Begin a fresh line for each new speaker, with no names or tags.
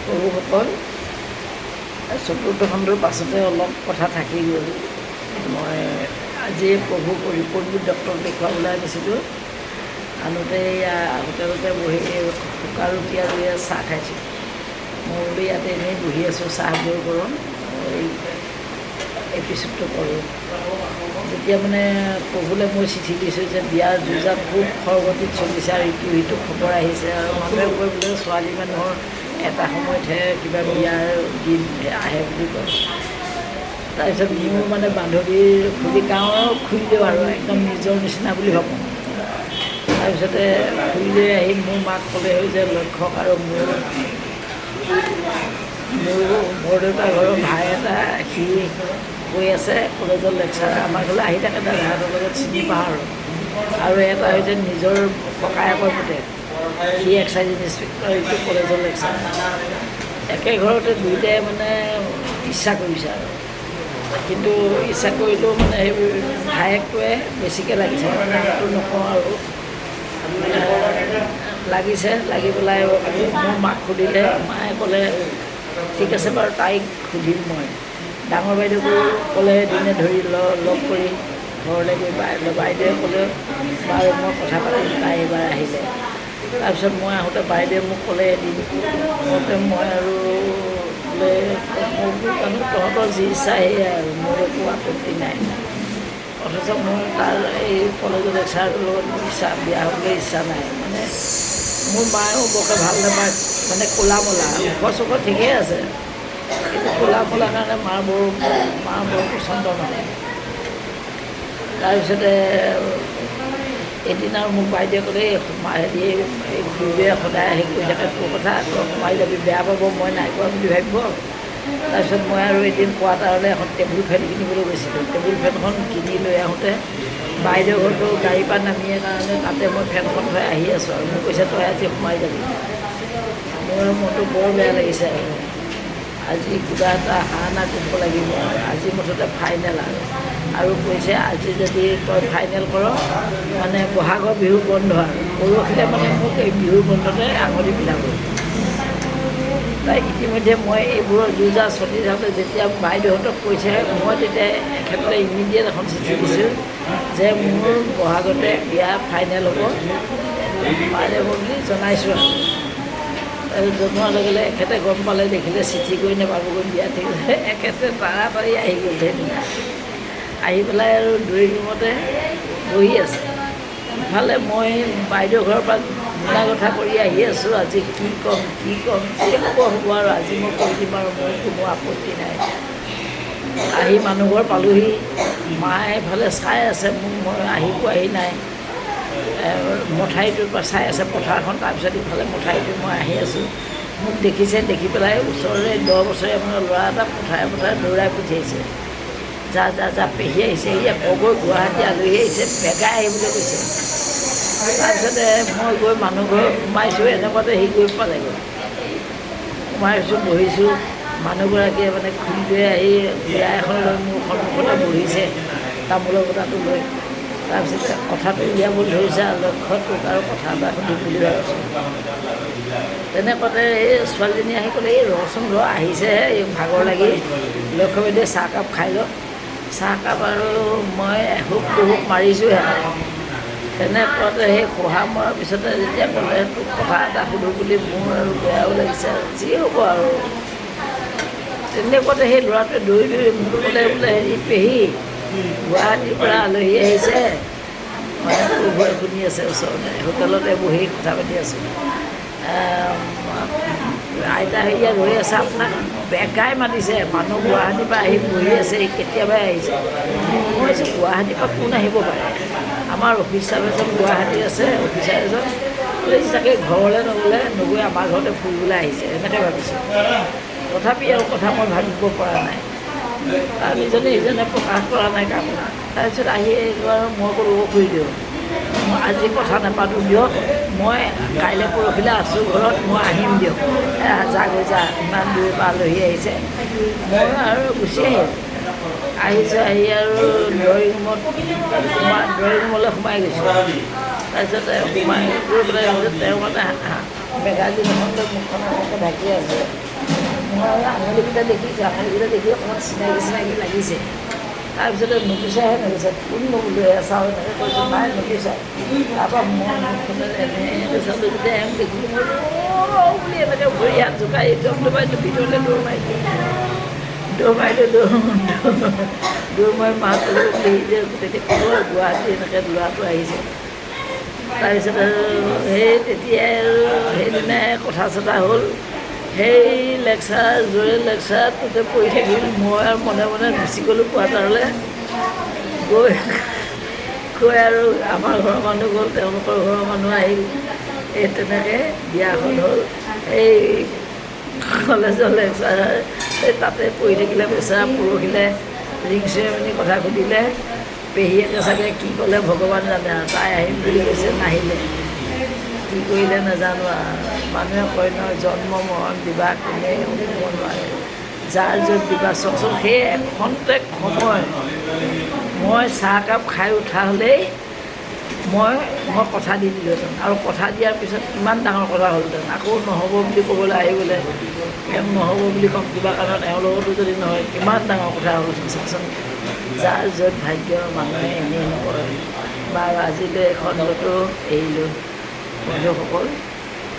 প্ৰভুসকল, চতুৰ্থ খণ্ডৰ পাছতে অলপ কথা থাকি গ'ল। মই আজি প্ৰভু ৰিপৰ্টবোৰ ডক্টৰক দেখুৱাবলৈ আনিছিলোঁ। আনোতে হোটেলতে বহি শুকা ৰুটি আৰু চাহ খাইছোঁ। মই বোলো ইয়াতে এনেই বহি আছোঁ, চাহ গৈ গৰম এই এপিচডটো কৰোঁ। যেতিয়া মানে প্ৰভুলৈ মই চিঠি দিছোঁ যে বিয়াৰ যুঁজাত খুব খৰগতিত চলিছে আৰু ইটো সিটো খবৰ আহিছে, আৰু মানুহে কৈ বোলে ছোৱালী মানুহৰ এটা সময়তহে কিবা বিয়াৰ দিন আহে বুলি কয়। তাৰপিছত মোৰ মানে বান্ধৱীৰ খুৰী, গাঁৱৰ খুৰীলেও আৰু একদম নিজৰ নিচিনা বুলি ভাবোঁ। তাৰপিছতে খুৰীলৈ আহি মোৰ মাক ক'লেহি যে লক্ষক আৰু মোৰ বৰদেউতাৰ ঘৰৰ ভাই এটা, সি কৈ আছে কলেজৰ লেকচাৰ, আমাৰ ঘৰলৈ আহি থাকে, দাদাহঁতৰ লগত চিনি পাওঁ আৰু এটা হৈছে নিজৰ ককায়েকৰ পুতেক, সি এক্সাইজ ইনস্পেক্টৰ, এইটো কলেজৰ লেকচাৰ। একে ঘৰতে দুয়োটাই মানে ইচ্ছা কৰিছে আৰু, কিন্তু ইচ্ছা কৰিলেও মানে সেই ভায়েকটোৱে বেছিকৈ লাগিছে, নামটো নকওঁ আৰু লাগিছে। লাগি পেলাই মোৰ মাক সুধিলে, মায়ে ক'লে ঠিক আছে বাৰু, তাইক সুধিম মই। ডাঙৰ বাইদেউকো ক'লে দিনে ধৰি লগ কৰি ঘৰলৈ গৈ বাইদেৱে ক'লে বাৰু মই কথা পাতিম, তাই এইবাৰ আহিলে। তাৰপিছত মই আহোঁতে বাইদেৱে মোক ক'লে এদিন, কওঁতে মই আৰু বোলে জানো তহঁতৰ যি ইচ্ছা সেয়াই আৰু, মোৰ একো আপত্তি নাই। অথচ মোৰ তাৰ এই কলেজৰ লেকচাৰটোৰ লগত মোৰ ইচ্ছা, বিয়া হ'বলৈ ইচ্ছা নাই। মানে মোৰ মায়েও বৰকৈ ভাল নাপায়, মানে ক'লা মলা, ওখ চোখ ঠিকেই আছে, কিন্তু ক'লা মলাৰ কাৰণে মাৰ বৰ পচন্দ নহয়। তাৰপিছতে এদিন আৰু মোক বাইদেৱে ক'লে, হেৰি এই খুৰীদেৱে সদায় হেৰি কৰি থাকে, তোৰ কথা তই সোমাই যাবি, বেয়া পাব, মই নাই কোৱা বুলি ভাবিব। তাৰপিছত মই আৰু এদিন কোৱাৰ্টাৰলৈ এখন টেবুল ফেন কিনিবলৈ গৈছিলোঁ। টেবুল ফেনখন কিনি লৈ আহোঁতে বাইদেউ ঘৰটো গাড়ীৰ পৰা নামিয়ে কাৰণে তাতে মই ফেনখন থৈ আহি আছোঁ, আৰু মোক কৈছে তই আজি সোমাই যাবি। মোৰ মনটো বৰ বেয়া লাগিছে আৰু, আজি কিবা এটা হানা কৰিব লাগিব, আজি মুঠতে ফাইনেল আৰু কৈছে আজি যদি তই ফাইনেল কৰ মানে বহাগৰ বিহু বন্ধ, আৰু পৰহিলে মানে মোক এই বিহুৰ বন্ধতে আঙুলি পিন্ধাব। তাই ইতিমধ্যে মই এইবোৰৰ যুঁজা চলি থাকোঁতে যেতিয়া বাইদেউহঁতক কৈছে, মই তেতিয়া এখেতলৈ ইমিডিয়েট এখন চিঠি দিছোঁ যে মোৰ বহাগতে বিয়া ফাইনেল হ'ব, বাইদেউ বুলি জনাইছোঁ। আৰু জনোৱাৰ লগে লগে এখেতে গম পালে, দেখিলে চিঠি কৰি নাপাবগৈ বিয়া, ঠিক আছে। এখেতে তাড়াতাড়ি আহি গ'ল সেইদিনা, আহি পেলাই আৰু ড্ৰয়িং ৰুমতে বহি আছে। ইফালে মই বাইদেউ ঘৰৰ পৰা মোনা কথা কৰি আহি আছোঁ, আজি কি ক'ম কি হ'ব আৰু আজি মই কৈ দিম আৰু, মোৰ কোনো আপত্তি নাই। আহি মানুহ ঘৰ পালোহি, মায়ে এফালে চাই আছে মোক, মই আহি পোৱাহি নাই, মঠাইটোৰ পৰা চাই আছে পথাৰখন। তাৰপিছত ইফালে মঠাইটোত মই আহি আছোঁ, মোক দেখিছে, দেখি পেলাই ওচৰৰে 10 বছৰীয়া মানে ল'ৰা এটা পথাৰে দৌৰাই পঠিয়াইছে, যা পেহী আহিছে, এয়া কগৈ গুৱাহাটী আলহী আহিছে, বেগাই আহিবলৈ কৈছে। তাৰপিছতে মই গৈ মানুহ ঘৰত সোমাইছোঁ, এনেকুৱাতে সি গৈ পালেগৈ। সোমাইছোঁ, বহিছোঁ, মানুহগৰাকীয়ে মানে খুৰীটোৱে আহি বিয়া এখন লৈ মোৰ সন্মুখতে বহিছে, তামোলৰ বটাটো লৈ। তাৰপিছতে কথাটো উলিয়াবলৈ ধৰিছে, লক্ষ্য তোক আৰু কথা এটা সুধিম বুলি ভাবিছোঁ। তেনেকুৱাতে এই ছোৱালীজনী আহি ক'লে, এই ৰচোন আহিছেহে, এই ভাগৰ লাগি, লক্ষ্য বাইদেৱে চাহকাপ খাই লওক। চাহকাপ আৰু মই এহুক দুহুক মাৰিছোঁহে। তেনেকুৱাতে সেই খোহা মৰাৰ পিছতে যেতিয়া ক'লে তোক কথা এটা সুধোঁ বুলি, মোৰ আৰু বেয়াও লাগিছে, যি হ'ব আৰু। তেনেকুৱাতে সেই ল'ৰাটোৱে দৌৰি মোক ক'লে, বোলে হেৰি পেহী গুৱাহাটীৰ পৰা আলহী আহিছে, মানে প্ৰভুৱে শুনি আছে ওচৰতে, হোটেলতে বহি কথা পাতি আছোঁ। আইতা হেৰিয়া ৰৈ আছে, আপোনাক বেগাই মাতিছে, মানুহ গুৱাহাটীৰ পৰা আহি বহি আছে, কেতিয়াবাই আহিছে। মই কৈছোঁ গুৱাহাটীৰ পৰা কোন আহিব পাৰে, আমাৰ অফিচাৰ এজন গুৱাহাটী আছে, অফিচাৰ এজন চাগে ঘৰলৈ নগৈ আমাৰ ঘৰতে ফুৰিবলৈ আহিছে, এনেকৈ ভাবিছোঁ। তথাপি আৰু কথা মই ভাবিব পৰা নাই, আৰু ইজনে প্ৰকাশ কৰা নাই কাম। তাৰপিছত আহি আৰু মই ক'লো খুৰি দিওঁ, মই আজি কথা নাপাতোঁ দিয়ক, মই কাইলৈ পৰহিলৈ আছোঁ ঘৰত, মই আহিম দিয়ক, যা ইমান দূৰৰ পৰা আলহী আহিছে। মই আৰু গুচি আহিছোঁ, আহি আৰু ড্ৰয়িং ৰুমলৈ সোমাই গৈছোঁ। তাৰপিছতে সোমাই গৈ পেলাই তেওঁ মানে মেগাজিন এখন লৈ মুখখন ঢাকি আছে। মই আঙুলিকেইটা দেখিছোঁ, আঙুলিকেইটা দেখি অকণমান চিনাকি লাগিছে। তাৰপিছতে নুগুচাইহে নুগুচাই কোন বোলো চাওঁ এনেকৈ কৈছোঁ, নাই নুগুচাই। তাৰপৰা মই মুখখনত এনেকৈ চালোঁ, যেতিয়া এওঁ দেখিলোঁ মই বুলি এনেকৈ ভৰি হাত জোকাৰি একদম দবাইটো ভিতৰলৈ দৌৰ মাৰি দিওঁ, দৌৰ মাৰি মাত বুলি যে তেতিয়া ক'ব গুৱাহাটী এনেকৈ ল'ৰাটো আহিছে। তাৰপিছত আৰু সেই তেতিয়াই আৰু সেইদিনাই কথা চথা হ'ল। সেই জোৰে লেকচাৰটোতে পৰি থাকিল। মই আৰু মনে মনে গুচি গ'লোঁ কোৱাৰ্টাৰলৈ। গৈ আৰু আমাৰ ঘৰৰ মানুহ গ'ল, তেওঁলোকৰ ঘৰৰ মানুহ আহিল। এই তেনেকৈ বিয়াখন হ'ল। এই কলেজৰ লেকচাৰাৰ এই তাতে পৰি থাকিলে বেচেৰা। পৰহিলৈ ৰিং চেৰেমনি কথা সুধিলে, পেহীয়েকে চাগে কি ক'লে ভগৱান জানে আৰু। তাই আহিম বুলি কৈছে, নাহিলে। কি কৰিলে নাজানো আৰু। মানুহে কয় নহয়, জন্ম মৰণ দিবা কোনেও দিব নোৱাৰে, যাৰ য'ত দিবা। চাওকচোন সেই এখন্তেক সময় মই চাহকাপ খাই উঠা হ'লেই মই কথা দি দিলোঁহেঁতেন। আৰু কথা দিয়াৰ পিছত কিমান ডাঙৰ কথা হ'লহেঁতেন। আকৌ নহ'ব বুলি ক'বলৈ আহিবলৈ এওঁ নহ'ব বুলি ক'ম কিবা কাৰণত, এওঁৰ লগতো যদি নহয় কিমান ডাঙৰ কথা হ'লহেঁতেন। চাওকচোন যাৰ য'ত ভাগ্য, মানুহে এনেই নকৰে। বাৰু আজিলৈ খণ্ডটো এৰিলোঁ বন্ধুসকল।